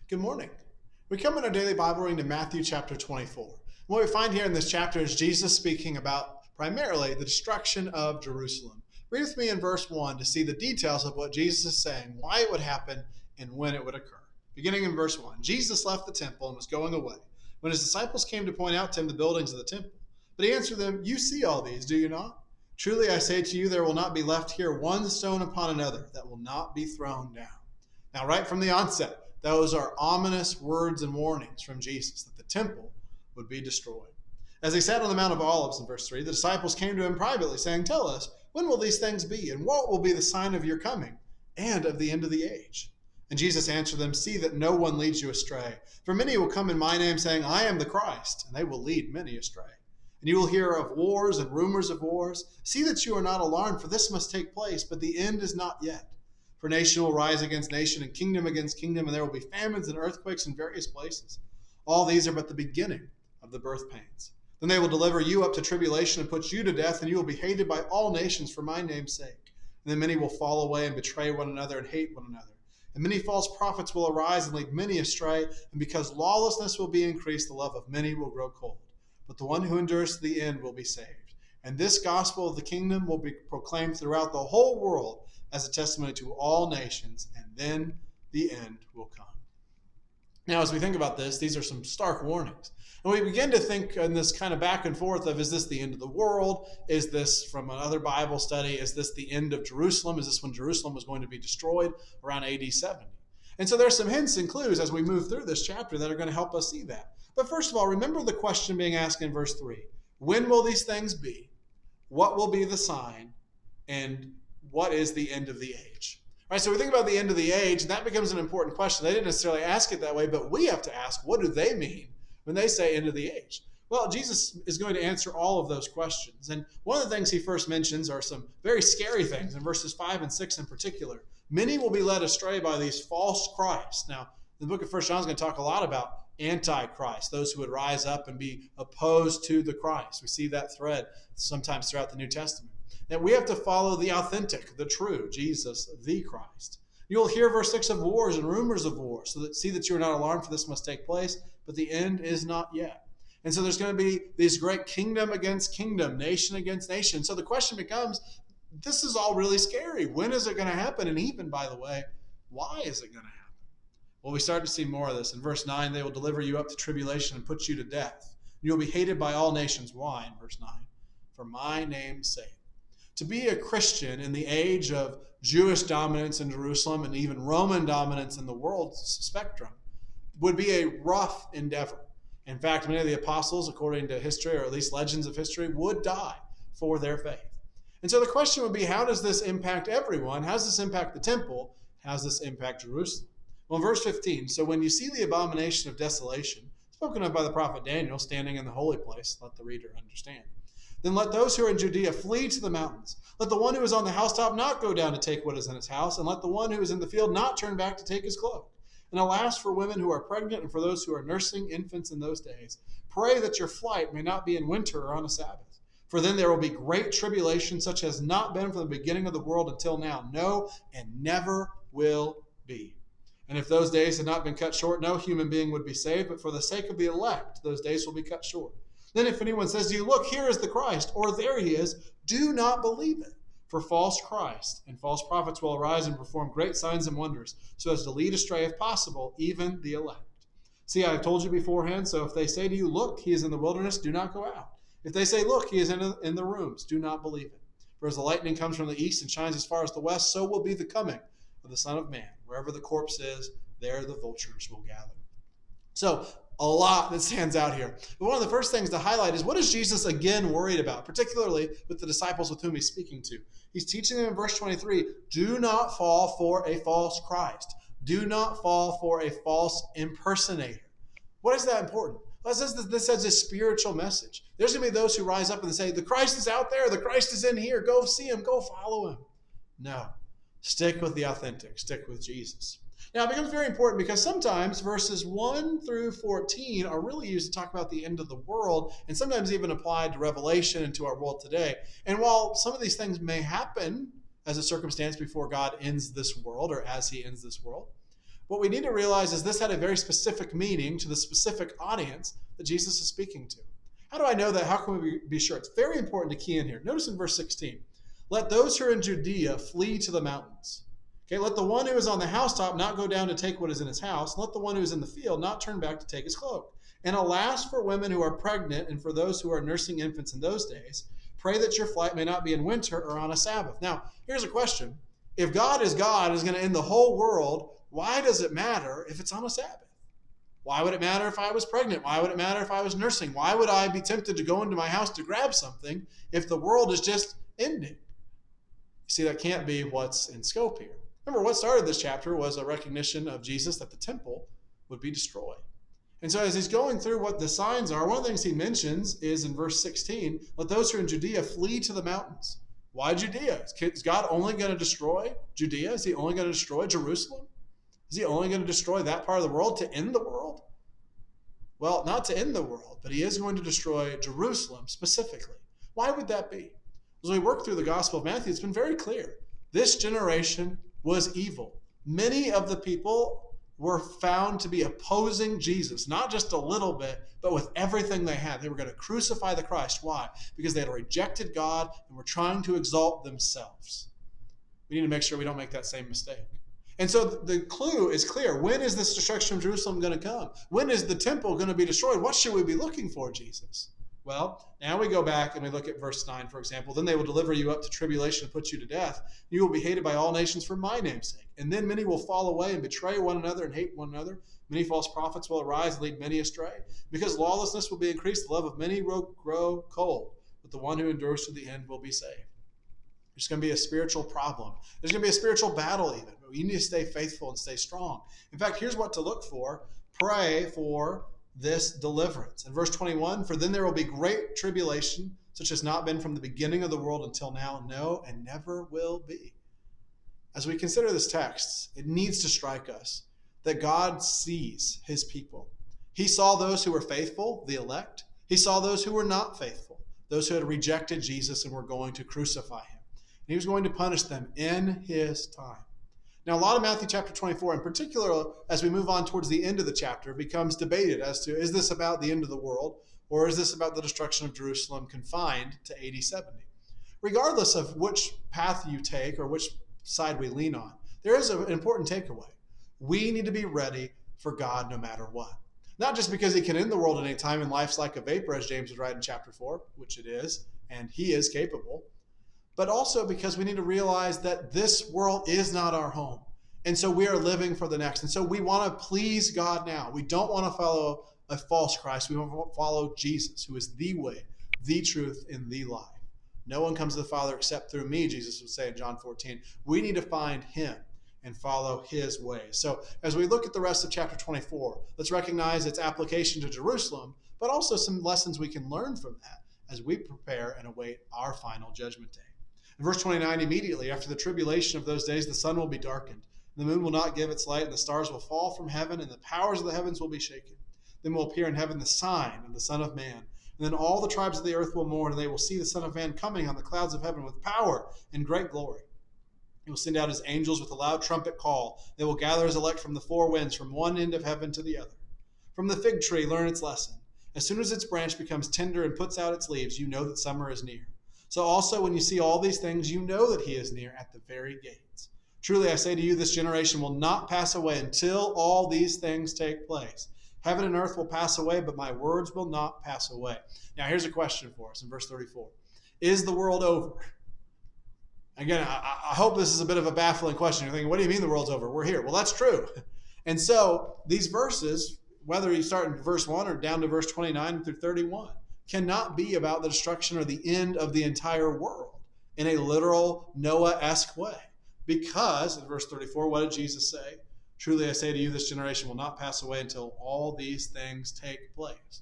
Good morning. We come in our daily Bible reading to Matthew chapter 24. What we find here in this chapter is Jesus speaking about primarily the destruction of Jerusalem. Read with me in verse 1 to see the details of what Jesus is saying, why it would happen, and when it would occur. Beginning in verse 1, Jesus left the temple and was going away, when his disciples came to point out to him the buildings of the temple. But he answered them, "You see all these, do you not? Truly I say to you, there will not be left here one stone upon another that will not be thrown down." Now, right from the onset, those are ominous words and warnings from Jesus that the temple would be destroyed. As he sat on the Mount of Olives in verse 3, the disciples came to him privately, saying, "Tell us, when will these things be, and what will be the sign of your coming and of the end of the age?" And Jesus answered them, "See that no one leads you astray. For many will come in my name, saying, 'I am the Christ,' and they will lead many astray. And you will hear of wars and rumors of wars. See that you are not alarmed, for this must take place, but the end is not yet. For nation will rise against nation, and kingdom against kingdom, and there will be famines and earthquakes in various places. All these are but the beginning of the birth pains. Then they will deliver you up to tribulation and put you to death, and you will be hated by all nations for my name's sake. And then many will fall away and betray one another and hate one another. And many false prophets will arise and lead many astray, and because lawlessness will be increased, the love of many will grow cold. But the one who endures to the end will be saved. And this gospel of the kingdom will be proclaimed throughout the whole world as a testimony to all nations, and then the end will come. Now, as we think about this, these are some stark warnings. And we begin to think in this kind of back and forth of, is this the end of the world? Is this from another Bible study? Is this the end of Jerusalem? Is this when Jerusalem was going to be destroyed around AD 70? And so there's some hints and clues as we move through this chapter that are going to help us see that. But first of all, remember the question being asked in verse 3. When will these things be? What will be the sign? And what is the end of the age? All right, so we think about the end of the age, and that becomes an important question. They didn't necessarily ask it that way, but we have to ask, what do they mean when they say end of the age? Well, Jesus is going to answer all of those questions. And one of the things he first mentions are some very scary things in verses 5 and 6 in particular. Many will be led astray by these false Christs. Now, the book of 1 John is going to talk a lot about antichrist, those who would rise up and be opposed to the Christ. We see that thread sometimes throughout the New Testament. That we have to follow the authentic, the true, Jesus, the Christ. You'll hear verse 6 of wars and rumors of wars, so that see that you are not alarmed, for this must take place, but the end is not yet. And so there's going to be this great kingdom against kingdom, nation against nation. So the question becomes, this is all really scary. When is it going to happen? And even, by the way, why is it going to happen? Well, we start to see more of this. In verse 9, they will deliver you up to tribulation and put you to death. You'll be hated by all nations. Why? In verse 9, for my name's sake. To be a Christian in the age of Jewish dominance in Jerusalem and even Roman dominance in the world spectrum would be a rough endeavor. In fact, many of the apostles, according to history, or at least legends of history, would die for their faith. And so the question would be, how does this impact everyone? How does this impact the temple? How does this impact Jerusalem? Well, in verse 15, so when you see the abomination of desolation, spoken of by the prophet Daniel, standing in the holy place, let the reader understand. Then let those who are in Judea flee to the mountains. Let the one who is on the housetop not go down to take what is in his house, and let the one who is in the field not turn back to take his cloak. And alas, for women who are pregnant and for those who are nursing infants in those days, pray that your flight may not be in winter or on a Sabbath. For then there will be great tribulation, such as has not been from the beginning of the world until now, no, and never will be. And if those days had not been cut short, no human being would be saved, but for the sake of the elect, those days will be cut short. Then if anyone says to you, look, here is the Christ, or there he is, do not believe it. For false Christ and false prophets will arise and perform great signs and wonders, so as to lead astray, if possible, even the elect. See, I have told you beforehand, so if they say to you, look, he is in the wilderness, do not go out. If they say, look, he is in the rooms, do not believe it. For as the lightning comes from the east and shines as far as the west, so will be the coming of the Son of Man. Wherever the corpse is, there the vultures will gather. So, a lot that stands out here. But one of the first things to highlight is, what is Jesus again worried about, particularly with the disciples with whom he's speaking to? He's teaching them in verse 23, do not fall for a false Christ. Do not fall for a false impersonator. What is that important? Well, it says that this has a spiritual message. There's going to be those who rise up and say, the Christ is out there, the Christ is in here, go see him, go follow him. No, stick with the authentic, stick with Jesus. Now, it becomes very important because sometimes verses 1 through 14 are really used to talk about the end of the world, and sometimes even applied to Revelation and to our world today. And while some of these things may happen as a circumstance before God ends this world, or as he ends this world, What we need to realize is this had a very specific meaning to the specific audience that Jesus is speaking to. How do I know that? How can we be sure? It's very important to key in here. Notice in verse 16, let those who are in Judea flee to the mountains. Okay, let the one who is on the housetop not go down to take what is in his house. Let the one who is in the field not turn back to take his cloak. And alas for women who are pregnant and for those who are nursing infants in those days. Pray that your flight may not be in winter or on a Sabbath. Now, here's a question. If God is going to end the whole world, why does it matter if it's on a Sabbath? Why would it matter if I was pregnant? Why would it matter if I was nursing? Why would I be tempted to go into my house to grab something if the world is just ending? You see, that can't be what's in scope here. Remember, what started this chapter was a recognition of Jesus that the temple would be destroyed. And so as he's going through what the signs are, one of the things he mentions is in verse 16, let those who are in Judea flee to the mountains. Why Judea? Is God only going to destroy Judea? Is he only going to destroy Jerusalem? Is he only going to destroy that part of the world to end the world? Well, not to end the world, but he is going to destroy Jerusalem specifically. Why would that be? As we work through the Gospel of Matthew, it's been very clear. This generation was evil. Many of the people were found to be opposing Jesus, not just a little bit, but with everything they had. They were going to crucify the Christ. Why? Because they had rejected God and were trying to exalt themselves. We need to make sure we don't make that same mistake. And so the clue is clear. When is this destruction of Jerusalem going to come? When is the temple going to be destroyed? What should we be looking for, Jesus? Well, now we go back and we look at verse 9, for example. Then they will deliver you up to tribulation and put you to death. You will be hated by all nations for my name's sake. And then many will fall away and betray one another and hate one another. Many false prophets will arise and lead many astray. Because lawlessness will be increased, the love of many will grow cold. But the one who endures to the end will be saved. There's going to be a spiritual problem. There's going to be a spiritual battle even. But you need to stay faithful and stay strong. In fact, here's what to look for. Pray for this deliverance. In verse 21, for then there will be great tribulation, such as not been from the beginning of the world until now, no, and never will be. As we consider this text, it needs to strike us that God sees his people. He saw those who were faithful, the elect. He saw those who were not faithful, those who had rejected Jesus and were going to crucify him. And he was going to punish them in his time. Now, a lot of Matthew chapter 24, in particular, as we move on towards the end of the chapter, becomes debated as to, is this about the end of the world, or is this about the destruction of Jerusalem confined to AD 70? Regardless of which path you take or which side we lean on, there is an important takeaway. We need to be ready for God no matter what. Not just because he can end the world at any time and life's like a vapor, as James would write in chapter 4, which it is, and he is capable, but also because we need to realize that this world is not our home. And so we are living for the next. And so we want to please God now. We don't want to follow a false Christ. We want to follow Jesus, who is the way, the truth, and the life. No one comes to the Father except through me, Jesus would say in John 14. We need to find him and follow his ways. So as we look at the rest of chapter 24, let's recognize its application to Jerusalem, but also some lessons we can learn from that as we prepare and await our final judgment day. In verse 29, immediately after the tribulation of those days, the sun will be darkened, the moon will not give its light, and the stars will fall from heaven, and the powers of the heavens will be shaken. Then will appear in heaven the sign of the Son of Man. And then all the tribes of the earth will mourn, and they will see the Son of Man coming on the clouds of heaven with power and great glory. He will send out his angels with a loud trumpet call. They will gather his elect from the four winds, from one end of heaven to the other. From the fig tree, learn its lesson. As soon as its branch becomes tender and puts out its leaves, you know that summer is near. So also when you see all these things, you know that he is near at the very gates. Truly I say to you, this generation will not pass away until all these things take place. Heaven and earth will pass away, but my words will not pass away. Now here's a question for us in verse 34. Is the world over? Again, I hope this is a bit of a baffling question. You're thinking, what do you mean the world's over? We're here. Well, that's true. And so these verses, whether you start in verse 1 or down to verse 29 through 31, cannot be about the destruction or the end of the entire world in a literal Noah-esque way. Because, in verse 34, what did Jesus say? Truly I say to you, this generation will not pass away until all these things take place.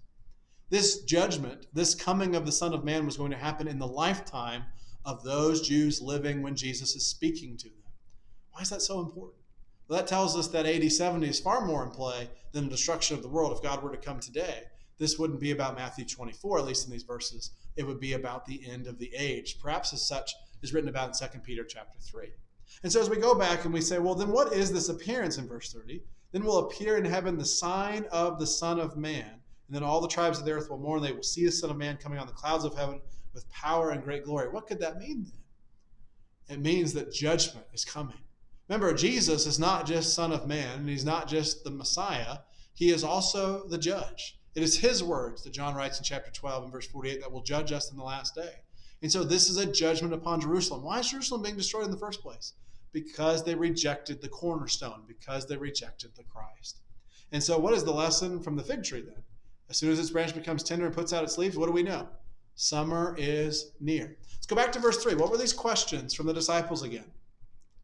This judgment, this coming of the Son of Man was going to happen in the lifetime of those Jews living when Jesus is speaking to them. Why is that so important? Well, that tells us that AD 70 is far more in play than the destruction of the world. If God were to come today, this wouldn't be about Matthew 24, at least in these verses. It would be about the end of the age, perhaps as such is written about in 2 Peter chapter 3. And so as we go back and we say, well, then what is this appearance in verse 30? Then will appear in heaven the sign of the Son of Man. And then all the tribes of the earth will mourn. They will see the Son of Man coming on the clouds of heaven with power and great glory. What could that mean then? It means that judgment is coming. Remember, Jesus is not just Son of Man, and he's not just the Messiah. He is also the judge. It is his words that John writes in chapter 12 and verse 48 that will judge us in the last day. And so this is a judgment upon Jerusalem. Why is Jerusalem being destroyed in the first place? Because they rejected the cornerstone, because they rejected the Christ. And so what is the lesson from the fig tree then? As soon as its branch becomes tender and puts out its leaves, what do we know? Summer is near. Let's go back to verse 3. What were these questions from the disciples again?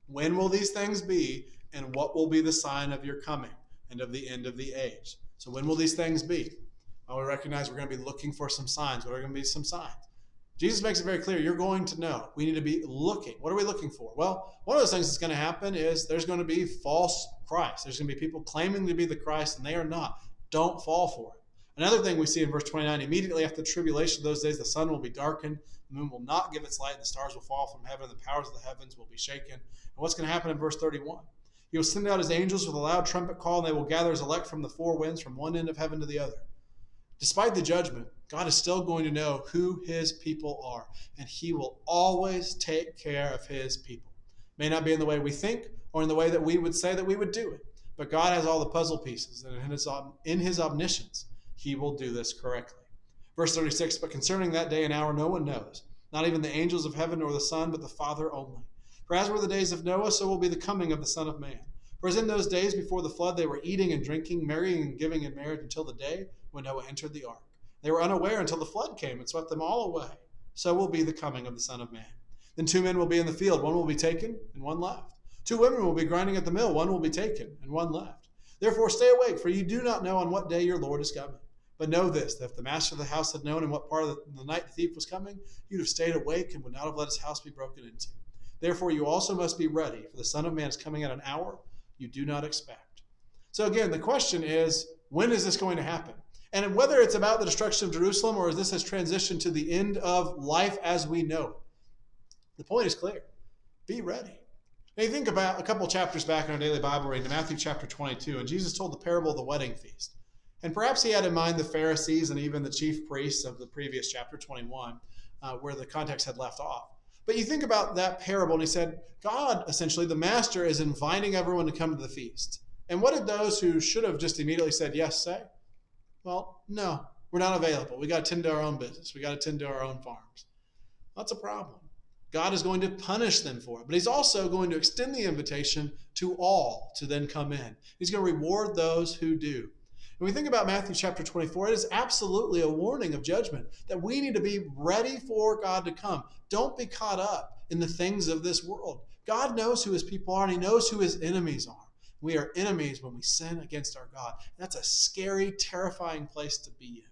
When will these things be, and what will be the sign of your coming and of the end of the age? So when will these things be? Well, we recognize we're going to be looking for some signs. What are going to be some signs? Jesus makes it very clear. You're going to know. We need to be looking. What are we looking for? Well, one of those things that's going to happen is there's going to be false Christ. There's going to be people claiming to be the Christ, and they are not. Don't fall for it. Another thing we see in verse 29, immediately after the tribulation of those days, the sun will be darkened, the moon will not give its light, and the stars will fall from heaven, and the powers of the heavens will be shaken. And what's going to happen in verse 31? He will send out his angels with a loud trumpet call, and they will gather his elect from the four winds, from one end of heaven to the other. Despite the judgment, God is still going to know who his people are, and he will always take care of his people. It may not be in the way we think or in the way that we would say that we would do it, but God has all the puzzle pieces, and in his omniscience, he will do this correctly. Verse 36, but concerning that day and hour no one knows, not even the angels of heaven nor the Son, but the Father only. For as were the days of Noah, so will be the coming of the Son of Man. For as in those days before the flood they were eating and drinking, marrying and giving in marriage until the day when Noah entered the ark. They were unaware until the flood came and swept them all away. So will be the coming of the Son of Man. Then two men will be in the field, one will be taken and one left. Two women will be grinding at the mill, one will be taken and one left. Therefore stay awake, for you do not know on what day your Lord is coming. But know this, that if the master of the house had known in what part of the night the thief was coming, you'd have stayed awake and would not have let his house be broken into. Therefore you also must be ready, for the Son of Man is coming at an hour you do not expect. So again, the question is, when is this going to happen? And whether it's about the destruction of Jerusalem or as this has transitioned to the end of life as we know it, the point is clear. Be ready. Now you think about a couple chapters back in our daily Bible reading, Matthew chapter 22, and Jesus told the parable of the wedding feast. And perhaps he had in mind the Pharisees and even the chief priests of the previous chapter 21, where the context had left off. But you think about that parable, and he said, God, essentially, the master is inviting everyone to come to the feast. And what did those who should have just immediately said yes say? Well, no, we're not available. We got to tend to our own business. We got to tend to our own farms. That's a problem. God is going to punish them for it, but he's also going to extend the invitation to all to then come in. He's going to reward those who do. When we think about Matthew chapter 24, it is absolutely a warning of judgment that we need to be ready for God to come. Don't be caught up in the things of this world. God knows who his people are, and he knows who his enemies are. We are enemies when we sin against our God. That's a scary, terrifying place to be in.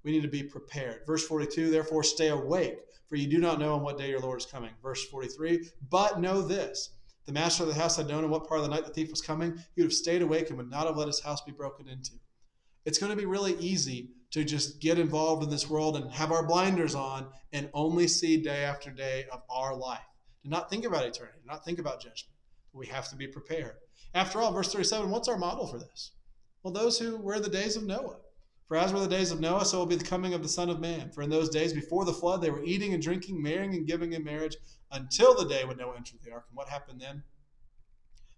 We need to be prepared. Verse 42, therefore stay awake, for you do not know on what day your Lord is coming. Verse 43, but know this, the master of the house had known in what part of the night the thief was coming, he would have stayed awake and would not have let his house be broken into. It's going to be really easy to just get involved in this world and have our blinders on and only see day after day of our life. Do not think about eternity. Do not think about judgment. We have to be prepared. After all, verse 37, what's our model for this? Well, those who were the days of Noah. For as were the days of Noah, so will be the coming of the Son of Man. For in those days before the flood, they were eating and drinking, marrying and giving in marriage until the day when Noah entered the ark. And what happened then?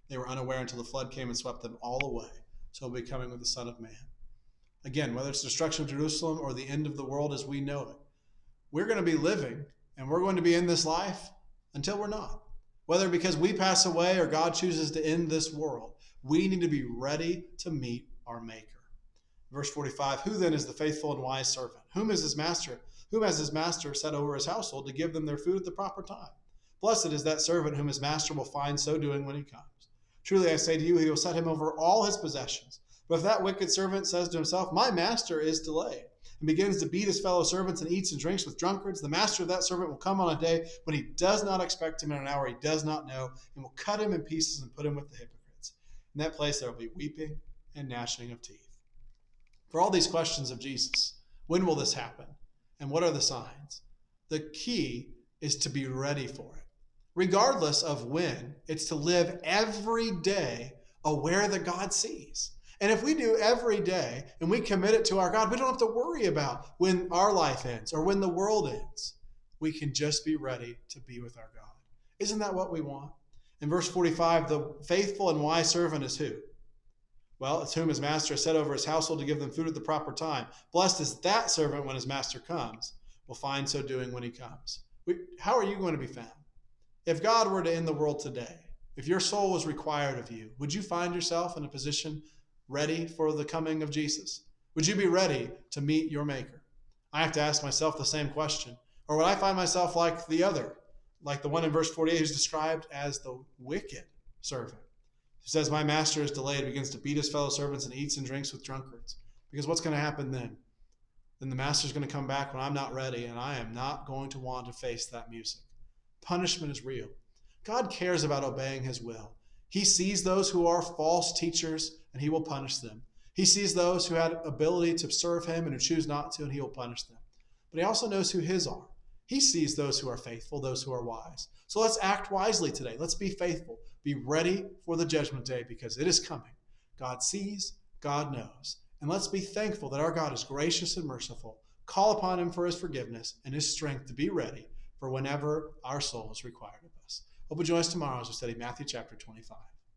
They were unaware until the flood came and swept them all away. So will be coming with the Son of Man. Again, whether it's destruction of Jerusalem or the end of the world as we know it, we're going to be living and we're going to be in this life until we're not. Whether because we pass away or God chooses to end this world, we need to be ready to meet our Maker. Verse 45, who then is the faithful and wise servant? Whom has his master set over his household to give them their food at the proper time? Blessed is that servant whom his master will find so doing when he comes. Truly I say to you, he will set him over all his possessions. But if that wicked servant says to himself, my master is delayed, and begins to beat his fellow servants and eats and drinks with drunkards, the master of that servant will come on a day when he does not expect him, in an hour he does not know, and will cut him in pieces and put him with the hypocrites. In that place there will be weeping and gnashing of teeth. For all these questions of Jesus, when will this happen? And what are the signs? The key is to be ready for it. regardless of when. It's to live every day aware that God sees. And if we do every day and we commit it to our God, we don't have to worry about when our life ends or when the world ends. We can just be ready to be with our God. Isn't that what we want? In verse 45, the faithful and wise servant is who? Well, it's whom his master has set over his household to give them food at the proper time. Blessed is that servant when his master comes. Will find so doing when he comes. How are you going to be found? If God were to end the world today, if your soul was required of you, would you find yourself in a position ready for the coming of Jesus? Would you be ready to meet your Maker? I have to ask myself the same question. Or would I find myself like the other, like the one in verse 48 who's described as the wicked servant, who says, my master is delayed, begins to beat his fellow servants and eats and drinks with drunkards? Because what's going to happen then? Then the master's going to come back when I'm not ready, and I am not going to want to face that music. Punishment is real. God cares about obeying his will. He sees those who are false teachers, and he will punish them. He sees those who had ability to serve him and who choose not to, and he will punish them. But he also knows who his are. He sees those who are faithful, those who are wise. So let's act wisely today. Let's be faithful. Be ready for the judgment day because it is coming. God sees, God knows. And let's be thankful that our God is gracious and merciful. Call upon him for his forgiveness and his strength to be ready for whenever our soul is required of us. Hope you'll join us tomorrow as we study Matthew chapter 25.